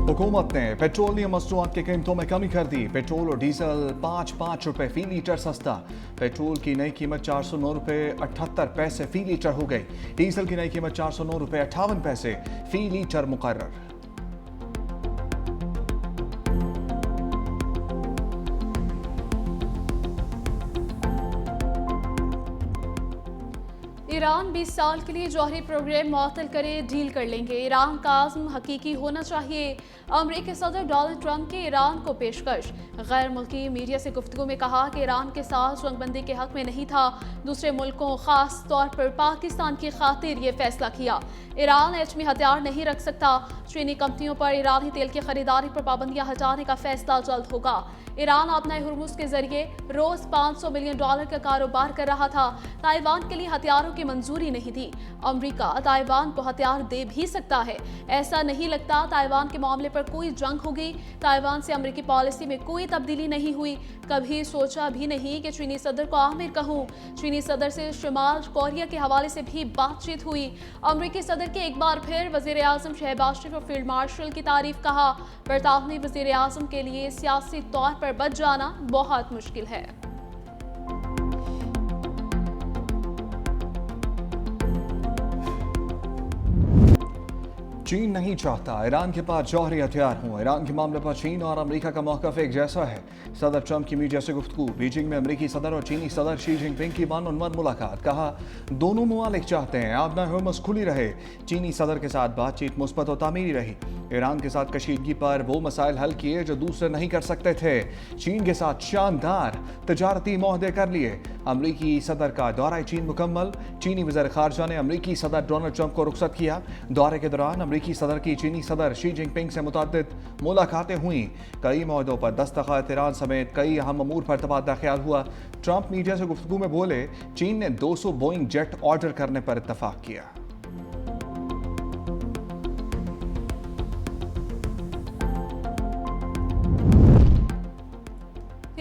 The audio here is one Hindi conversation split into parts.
हुकूमत ने पेट्रोलियम मसनूआत की कीमतों में कमी कर दी। पेट्रोल और डीजल 5 रुपए फी लीटर सस्ता। पेट्रोल की नई कीमत 409 रुपए 78 पैसे फी लीटर हो गई। डीजल की नई कीमत 409 रुपए 58 पैसे फी लीटर मुकर्रर। ईरान 20 साल के लिए जौहरी प्रोग्राम मुअत्तल करे, डील कर लेंगे। ईरान का आज़म हकीकी होना चाहिए। अमरीकी सदर डोनाल्ड ट्रंप की ईरान को पेशकश। गैर मुल्की मीडिया से गुफ्तगू में कहा कि ईरान के साथ जंगबंदी के हक में नहीं था, दूसरे मुल्कों खास तौर पर पाकिस्तान की खातिर ये फैसला किया। ईरान एटमी हथियार नहीं रख सकता। चीनी कंपनियों पर ईरानी तेल की खरीदारी पर पाबंदियां हटाने का फैसला जल्द होगा। ईरान अपना हुर्मुज के जरिए रोज $500 मिलियन का कारोबार कर रहा था। ताइवान के लिए हथियारों की मंजूरी नहीं थी। अमेरिका ताइवान को हथियार दे भी सकता है। ऐसा नहीं लगता ताइवान के मामले पर कोई जंग होगी। ताइवान से अमेरिकी पॉलिसी में कोई तब्दीली नहीं हुई। कभी सोचा भी नहीं कि चीनी सदर को आमिर कहूं। चीनी सदर से शुमाल कोरिया के हवाले से भी बातचीत हुई। अमेरिकी सदर के एक बार फिर वजीर आजम शहबाज शरीफ और फील्ड मार्शल की तारीफ कहा। बरतानवी वजीर आजम के लिए सियासी तौर पर बच जाना बहुत मुश्किल है। चीन नहीं चाहता ईरान के पास जौहरी हथियार हों। ईरान के मामले पर चीन और अमेरिका का मौक़िफ़ एक जैसा है। सदर ट्रंप की मीडिया से गुफ्तगू। बीजिंग में अमेरिकी सदर और चीनी सदर शी जिनपिंग की वन-ऑन-वन मुलाकात। कहा दोनों ममालिक चाहते हैं आबना हुर्मुज़ खुली रहे। चीनी सदर के साथ बातचीत मुस्बत और तामीरी रही। ईरान के साथ कशीदगी पर वो मसाइल हल किए जो दूसरे नहीं कर सकते थे। चीन के साथ शानदार तजारती मुआहदे कर लिए। अमरीकी सदर का दौरा चीन मुकम्मल। चीनी वज़ीर ख़ारजा ने अमरीकी सदर डोनाल्ड ट्रंप को रुखसत किया। दौरे के दौरान अमरीकी सदर की चीनी सदर शी जिनपिंग से मुतअद्दिद मुलाकातें हुई। कई मुआहदों पर दस्तखत, ईरान समेत कई अहम अमूर पर तबादला ख्याल हुआ। ट्रंप मीडिया से गुफ्तगू में बोले चीन ने 200 बोइंग जेट ऑर्डर करने पर इत्तफाक किया।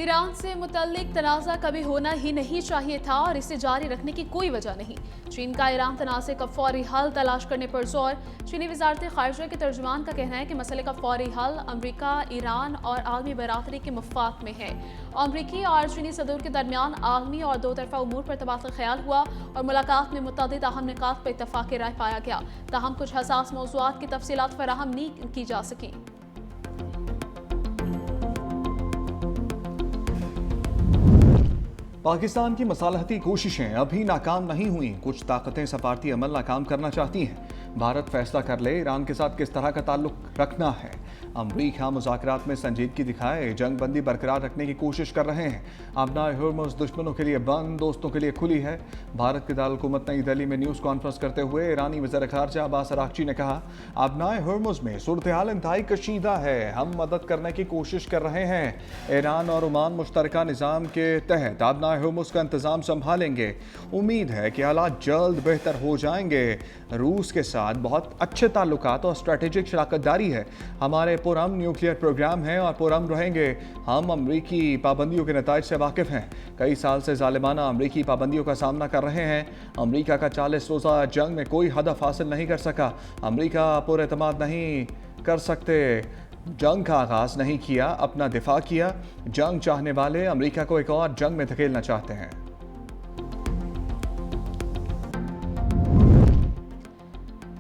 ईरान से मुतल्लिक तनाज़ा कभी होना ही नहीं चाहिए था और इसे जारी रखने की कोई वजह नहीं। चीन का ईरान तनाज़े का फौरी हल तलाश करने पर जोर। चीनी वज़ारत ख़ारिजा के तर्जुमान का कहना है कि मसले का फौरी हल अमरीका, ईरान और आलमी बरादरी के मफ़ाद में है। अमरीकी और चीनी सदर के दरमियान आलमी और दो तरफ़ा उमूर पर तबादला ख्याल हुआ और मुलाकात में मुतअद्दिद अहम निकात पर इत्तफ़ाक़ राय पाया गया। ताहम कुछ हसास मौज़ूआत की तफ़सीलात फ़राहम नहीं की जा सकी। पाकिस्तान की मसालहती कोशिशें अभी नाकाम नहीं हुई। कुछ ताकतें सफारती अमल नाकाम करना चाहती हैं। भारत फैसला कर ले ईरान के साथ किस तरह का ताल्लुक रखना है। अमरीका मुज़ाकरात में संजीदगी दिखाए जंग बंदी बरकरार रखने की कोशिश कर रहे हैं। आबनाए हुर्मुज़ दुश्मनों के लिए बंद, दोस्तों के लिए खुली है। भारत के दारुल-हुकूमत नई दिल्ली में न्यूज़ कॉन्फ्रेंस करते हुए ईरानी वज़ीर ख़ारजा अब्बास अराग़ची ने कहा आबनाए हुर्मुज़ में सूरत हाल इंतहाई कशीदा है। हम मदद करने की कोशिश कर रहे हैं। ईरान और ओमान मुश्तरका निज़ाम के तहत आबनाए हुर्मुज़ का इंतज़ाम संभालेंगे। उम्मीद है कि हालात जल्द बेहतर हो जाएंगे। रूस के साथ बहुत अच्छे ताल्लुकात और स्ट्रेटेजिक शराकतदारी है। हमारे पुरअमन न्यूक्लियर प्रोग्राम हैं और पुरअमन रहेंगे। हम अमरीकी पाबंदियों के नताइज से वाकिफ़ हैं। कई साल से ज़ालिमाना अमरीकी पाबंदियों का सामना कर रहे हैं। अमरीका का 40 रोज़ा जंग में कोई हदफ हासिल नहीं कर सका। अमरीका पुरएतमाद नहीं कर सकते। जंग का आगाज़ नहीं किया, अपना दिफा किया। जंग चाहने वाले अमरीका को एक और जंग में धकेलना चाहते हैं।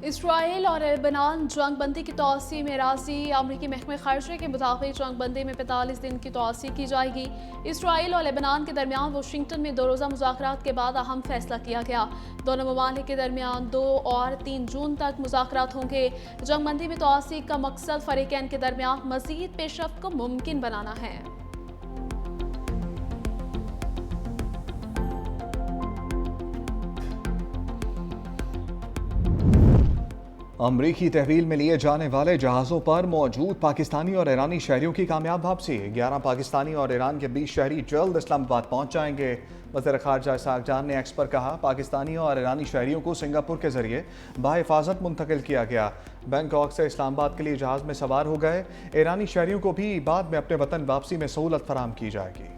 इसराइल और लेबनान जंग बंदी की तौसी में राजी। अमरीकी महकमे ख़ारिजा के मुताबिक जंग बंदी में 45 दिन की तौसी की जाएगी। इसराइल और लेबनान के दरमियान वाशिंगटन में 2 रोज़ा मुज़ाकरात के बाद अहम फैसला किया गया। दोनों ममालिक के दरमियान 2 और 3 जून तक मुज़ाकरात होंगे। जंग बंदी में तौसी का मकसद फ़रीक़ैन के दरमियान मज़ीद पेशरफ़्त को मुमकिन बनाना है। अमरीकी तहवील में लिए जाने वाले जहाज़ों पर मौजूद पाकिस्तानी और ईरानी शहरियों की कामयाब वापसी। 11 पाकिस्तानी और ईरान के 20 शहरी जल्द इस्लामाबाद पहुंच जाएंगे। वज़ीर ख़ारजा इसहाक़ जान ने एक्स पर कहा पाकिस्तानी और ईरानी शहरियों को सिंगापुर के जरिए बाहिफाजत मुंतकिल किया गया। बैंकॉक से इस्लामाबाद के लिए जहाज़ में सवार हो गए। ईरानी शहरियों को भी बाद में अपने वतन वापसी में सहूलत फराहम की जाएगी।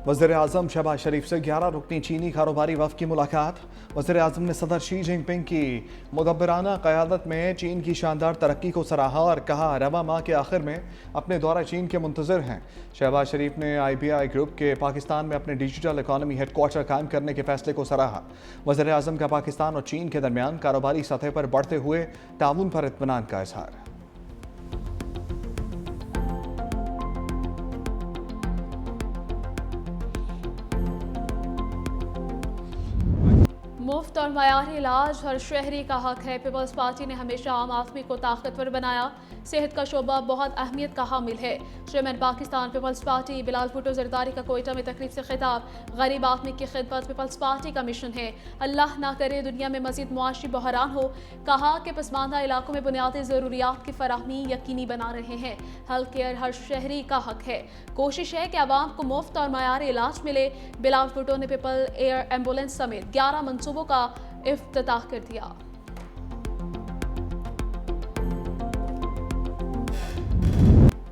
वज़ीर-ए-आज़म शहबाज शरीफ से 11 रुकनी चीनी कारोबारी वफ़द की मुलाकात। वज़ीर-ए-आज़म ने सदर शी जिनपिंग की मुदब्बिराना क़यादत में चीन की शानदार तरक्की को सराहा और कहा रवा माह के आखिर में अपने दौरा चीन के मुंतज़िर हैं। शहबाज शरीफ ने IBI ग्रुप के पाकिस्तान में अपने डिजिटल इकॉनमी हेडक्वार्टर कायम करने के फैसले को सराहा। वज़ीर-ए-आज़म का पाकिस्तान और चीन के दरमियान कारोबारी सतह पर बढ़ते हुए ताउन पर इत्मीनान का इज़हार। मुफ्त और मयारी इलाज हर शहरी का हक है। पीपल्स पार्टी ने हमेशा आम आदमी को ताकतवर बनाया। सेहत का शोबा बहुत अहमियत का हामिल है। Chairman Pakistan people's party Bilal Bhutto Zardari का कोयटा में तकरीब से खिताब। गरीब आदमी की खिदमत पीपल्स पार्टी का मिशन है। अल्लाह ना करे दुनिया में मजीद मुआशी बहरान हो। कहा कि पसमानदा इलाकों में बुनियादी ज़रूरियात की फराहमी यकीनी बना रहे हैं। हेल्थ केयर हर शहरी का हक है। कोशिश है कि आवाम को मुफ्त और मयारी इलाज मिले। बिलाल भुट्टो ने पीपल एयर एम्बुलेंस समेत 11 मनसूबों का इफ्तिताह कर दिया।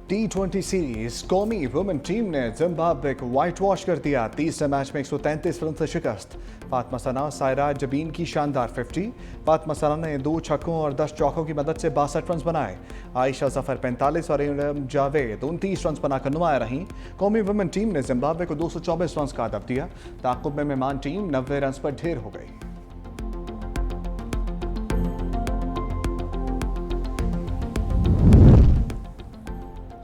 T20 सीरीज कौमी वुमेन टीम ने जिम्बाब्वे को व्हाइट वॉश कर दिया। तीसरे मैच में 133 रन से शिकस्त। फातिमा सना सायरा जबीन की शानदार 50। फातिमा सना ने 2 छक्कों और 10 चौकों की मदद से 62 रन बनाए। आयशा जफर 45 और इरम जावेद 29 रन बनाकर नुमाया रहीं। कौमी वुमेन टीम ने जिम्बाब्वे को 224 रन का अदब दिया। ताक़ुब में मेहमान टीम 90 रन पर ढेर हो गई।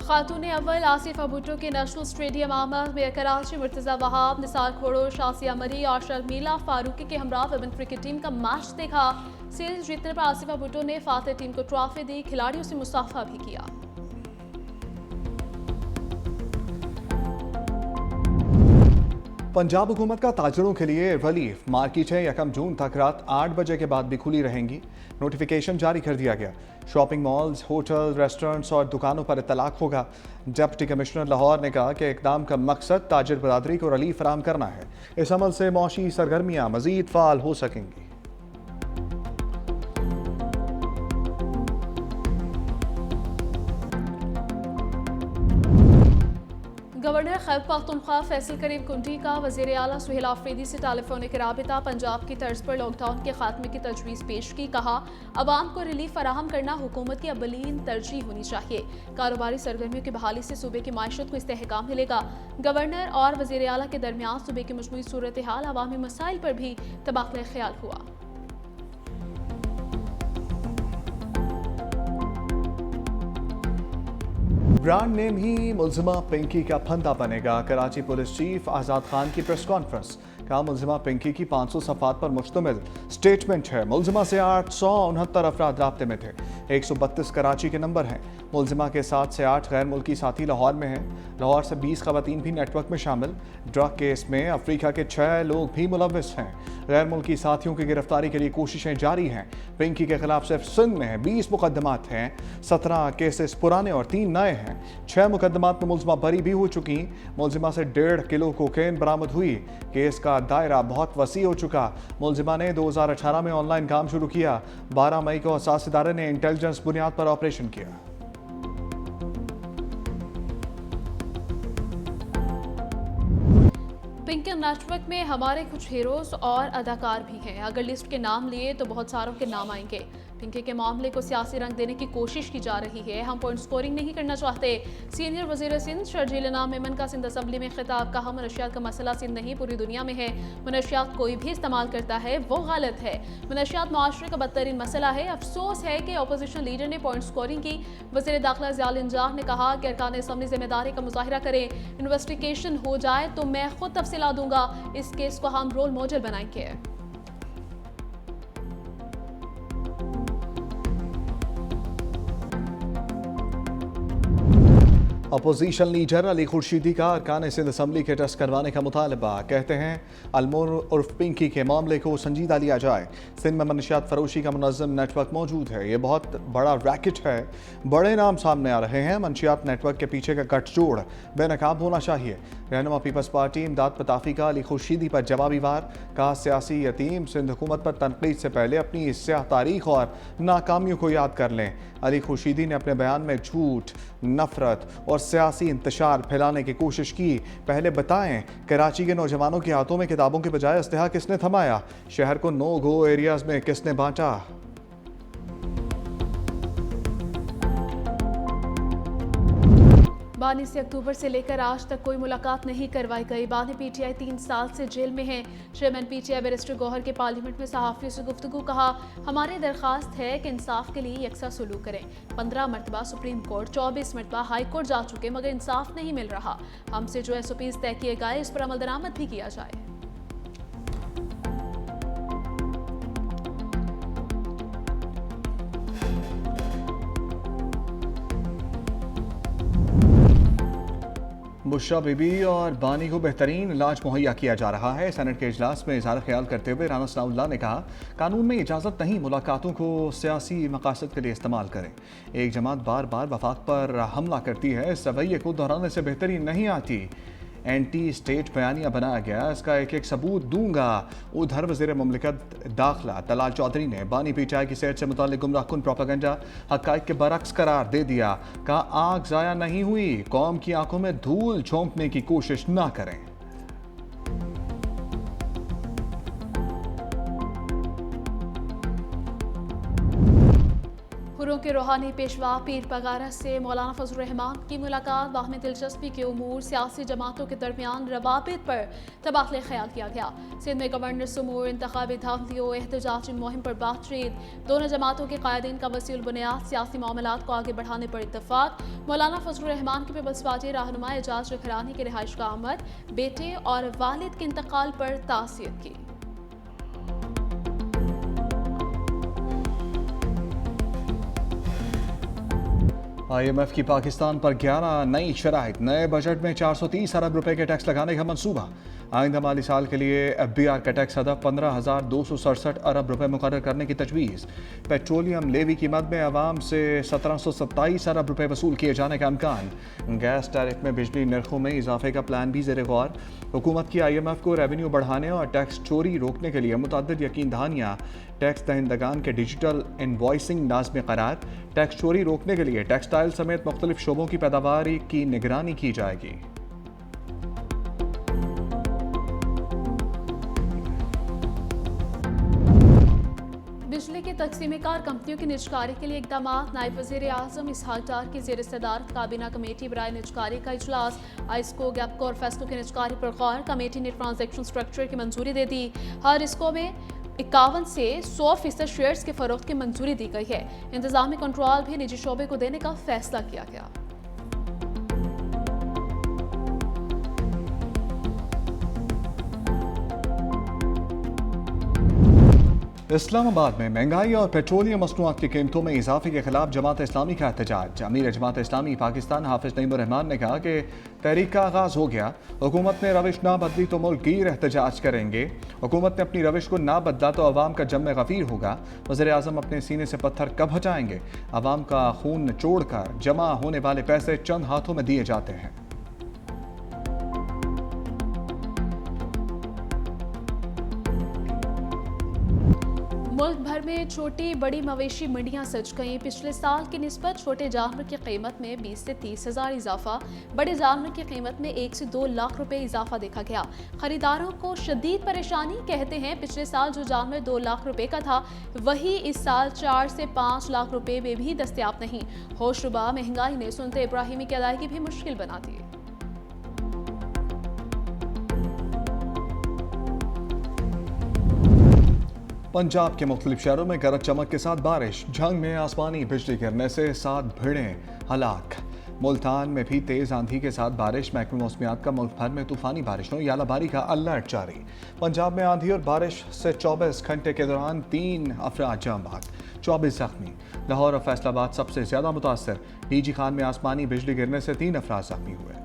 खातून अव्वल आसिफा भुट्टो के नेशनल स्टेडियम आमद में कराची मुर्तज़ा वहाब, निसार खोड़ो, शासिया मरी और शर्मिला फारूकी के हमरा वुमेन क्रिकेट टीम का मैच देखा। सीरीज जीतने पर आसिफा भुट्टो ने फातेह टीम को ट्रॉफी दी। खिलाड़ियों से मुसाफा भी किया। पंजाब हुकूमत का ताजरों के लिए रिलीफ। मार्केटें 1 जून तक रात 8 बजे के बाद भी खुली रहेंगी। नोटिफिकेशन जारी कर दिया गया। शॉपिंग मॉल्स, होटल, रेस्टोरेंट्स और दुकानों पर इतलाक होगा। डिप्टी कमिश्नर लाहौर ने कहा कि इकदाम का मकसद ताजिर बरादरी को रिलीफ फराहम करना है। इस अमल से मौशी सरगर्मियाँ मजीद फाल हो सकेंगी। गवर्नर खैबर पख्तूनख्वा फैसल करीम कुंडी का वज़ीर आला सुहेल आफरीदी से टेलीफोनिक राबिता। पंजाब की तर्ज पर लॉकडाउन के खात्मे की तजवीज़ पेश की। कहा अवाम को रिलीफ फराहम करना हुकूमत की अवलीन तरजीह होनी चाहिए। कारोबारी सरगर्मियों की बहाली से सूबे की माशत को इस्तेहकाम मिलेगा। गवर्नर और वज़ीर आला के दरमियान सूबे की मजमूई सूरत हाल, अवामी मसाइल पर भी तबादला ख्याल हुआ। ब्रांड नेम ही मुलजिमा पिंकी का फंदा बनेगा। कराची पुलिस चीफ आज़ाद खान की प्रेस कॉन्फ्रेंस। कहा मुलजिमा पिंकी की 500 सफ़ात पर मुश्तमिल स्टेटमेंट है। मुलजिमा से 869 अफराद राब्ते में थे। 132 कराची के नंबर हैं। मुलजिमा के 7 से 8 गैर मुल्की साथी लाहौर में हैं। लाहौर से 20 ख़वातीन भी नेटवर्क में शामिल। ड्रग केस में अफ्रीका के 6 लोग भी मुलव्विस हैं। गैर मुल्की साथियों की गिरफ्तारी के लिए कोशिशें जारी हैं। पिंकी के खिलाफ सिर्फ सिंध में 20 मुकदमात हैं। 17 केसेस पुराने और 3 नए हैं। 6 मुकदमात में मुलजिमा बरी भी हो चुकी। मुलजिमा से 1.5 किलो कोकेन बरामद हुई। केस का दायरा बहुत वसी हो चुका। मुलजिमा ने 2018 में ऑनलाइन काम शुरू किया। 12 मई को हसास इदारे ने इंटेलिजेंस बुनियाद पर ऑपरेशन किया। पिंकी नेटवर्क में हमारे कुछ हीरोज और अदाकार भी हैं। अगर लिस्ट के नाम लिए तो बहुत सारों के नाम आएंगे। पिंकी के मामले को सियासी रंग देने की कोशिश की जा रही है। हम पॉइंट स्कोरिंग नहीं करना चाहते। सीनियर वजीर सिंध शर्जील इनाम मेमन का सिंध असम्बली में खिताब। कहा मनशियात का मसला सिंध नहीं पूरी दुनिया में है। मनशियात कोई भी इस्तेमाल करता है वो गलत है। मनशियात मुआशरे का बदतरीन मसला है। अफसोस है कि अपोजिशन लीडर ने पॉइंट स्कोरिंग की। वज़ीर दाखिला ज़ियाउल इंजाह ने कहा कि अरकान असम्बली जिम्मेदारी का मुजाहिरा करें। इन्वेस्टिगेशन हो जाए तो मैं खुद तफसीला दूंगा। इस केस को हम रोल मॉडल बनाएंगे। अपोजिशन लीडर अली खुर्शीदी का अरकान सिंध असम्बली के टेस्ट करवाने का मुतालबा। कहते हैं अलमोर उर्फ पिंकी के मामले को संजीदा लिया जाए। सिंध में मनशियात फरोशी का मुनज़्ज़म नेटवर्क मौजूद है। ये बहुत बड़ा रैकेट है। बड़े नाम सामने आ रहे हैं। मनशियात नेटवर्क के पीछे का गठजोड़ बेनकाब होना चाहिए। रहनुमा पीपल्स पार्टी इमदाद पताफी का अली खुर्शीदी पर जवाबी वार। कहा सियासी यतीम सिंध हुकूमत पर तनकीद से पहले अपनी स्याह तारीख और नाकामियों को याद कर लें। अली खुर्शीदी ने अपने बयान में झूठ, नफरत और सियासी इंतशार फैलाने की कोशिश की। पहले बताएं, कराची के नौजवानों के हाथों में किताबों के बजाय इस्तेहा किसने थमाया? शहर को नो गो एरियाज में किसने बांटा? बानी से अक्टूबर से लेकर आज तक कोई मुलाकात नहीं करवाई गई। बानी पीटीआई 3 साल से जेल में हैं। चेयरमैन पीटीआई बैरिस्टर गौहर के पार्लियामेंट में सहाफ़ियों से गुफ्तगू। कहा, हमारी दरख्वास्त है कि इंसाफ के लिए यकसा सलूक करें। 15 मरतबा सुप्रीम कोर्ट, 24 मरतबा हाई कोर्ट जा चुके मगर इंसाफ नहीं मिल रहा। हमसे जो SOPs तय किए गए इस पर अमल दरामद भी किया जाए। बुशरा बीबी और बानी को बेहतरीन इलाज मुहैया किया जा रहा है। सेनेट के इजलास में इज़हार ख्याल करते हुए राना सनाउल्लाह ने कहा, कानून में इजाज़त नहीं मुलाकातों को सियासी मकासद के लिए इस्तेमाल करें। एक जमात बार बार वफाक पर हमला करती है, इस रवैये को दोहराने से बेहतरी नहीं आती। एंटी स्टेट बयानिया बनाया गया, इसका एक एक सबूत दूंगा। उधर वज़ीर मुमलिकत दाखिला तलाल चौधरी ने बानी पीटीआई की सेहत से मुताल्लिक गुमराहकुन प्रोपेगेंडा हक़ाइक़ के बरक्स करार दे दिया। कहा, आग ज़ाया नहीं हुई, कौम की आंखों में धूल झोंकने की कोशिश ना करें। हुर्रों के रूहानी पेशवा पीर पगारा से मौलाना फजल रहमान की मुलाकात। बाहमी दिलचस्पी के उमूर, सियासी जमातों के दरमियान रवाबित पर तबादला ख्याल किया गया। सिंध में गवर्नर समूर, इंतखाबी धांधलियों, एहतजाजी मुहिम पर बातचीत। दोनों जमातों के कायदीन का वसीउल बुनियाद सियासी मामलात को आगे बढ़ाने पर इत्तफाक। मौलाना फजल रहमान की पीपल्स पार्टी रहनुमा एजाज रखरानी की रिहाइश का आमद। बेटे और वालिद के इंतकाल पर तासीर की। IMF की पाकिस्तान पर 11 नई शराइत। नए बजट में 430 अरब रुपए के टैक्स लगाने का मंसूबा। आइंदा माली साल के लिए FBR का टैक्स हदफ 15,267 अरब रुपए मुकर्रर करने की तजवीज़। पेट्रोलियम लेवी कीमत में आवाम से 1727 अरब रुपए वसूल किए जाने का इम्कान। गैस टैरिफ में बिजली नरखों में इजाफे का प्लान भी ज़ेर गौर। हुकूमत की IMF को रेवेन्यू बढ़ाने और टैक्स चोरी रोकने के लिए मुतअद्दिद यकीन दहानियाँ। टैक्स दहिंदगान के डिजिटल इनवॉइसिंग नाज़ में करार। टैक्स चोरी रोकने के लिए टेक्सटाइल समेत मुख्तलिफ शोबों की पैदावार की निगरानी की जाएगी। बिजली की तकसीमीकार कंपनियों की निजकारी के लिए इकदाम। नायब वज़ीर आज़म इसहाक डार की ज़ेर सदारत काबीना कमेटी बराए निजकारी का इजलास। आइस्को, गैपको और फैसलों की निजकारी पर गौर। कमेटी ने ट्रांजैक्शन स्ट्रक्चर की मंजूरी दे दी। हर इसको में 51 से 100% शेयर्स के फरोख्त की मंजूरी दी गई है। इंतजामी कंट्रोल भी निजी शोबे को देने का फैसला किया गया। इस्लामाबाद में महंगाई और पेट्रोलियम मसनूआत की कीमतों में इजाफे के खिलाफ जमात इस्लामी का एहतजाज। अमीर जमात इस्लामी पाकिस्तान हाफिज नईमुर रहमान ने कहा कि तहरीक का आगाज हो गया, हुकूमत ने रविश ना बदली तो मुल्क गिर एहतजाज करेंगे। हुकूमत ने अपनी रविश को ना बदला तो अवाम का जम गफीर होगा। वज़ीर आज़म अपने सीने से पत्थर कब हटाएंगे? अवाम का खून निचोड़ कर जमा होने वाले पैसे चंद हाथों में दिए जाते हैं। मुल्क भर में छोटी बड़ी मवेशी मंडियां सज गईं। पिछले साल की निस्बत छोटे जानवर की कीमत में 20 से 30 हज़ार इजाफा, बड़े जानवर की कीमत में 1 से 2 लाख रुपए इजाफा देखा गया। खरीदारों को शदीद परेशानी। कहते हैं, पिछले साल जो जानवर 2 लाख रुपए का था वही इस साल 4 से 5 लाख रुपए में भी दस्तयाब नहीं। होशरुबा महंगाई ने सुनते इब्राहिमी की अदायगी भी मुश्किल बना दी। पंजाब के मुख्तलिफ शहरों में गरज चमक के साथ बारिश। झंग में आसमानी बिजली गिरने से 7 भेड़ें हलाक। मुल्तान में भी तेज आंधी के साथ बारिश। महकमे मौसमियात का मुल्क भर में तूफानी बारिशों यालाबारी का अलर्ट जारी। पंजाब में आंधी और बारिश से 24 घंटे के दौरान 3 अफराद जान बहक, 24 जख्मी। लाहौर और फैसलाबाद सबसे ज्यादा मुतासर। DG खान में आसमानी बिजली गिरने से 3 अफराद जख्मी हुए।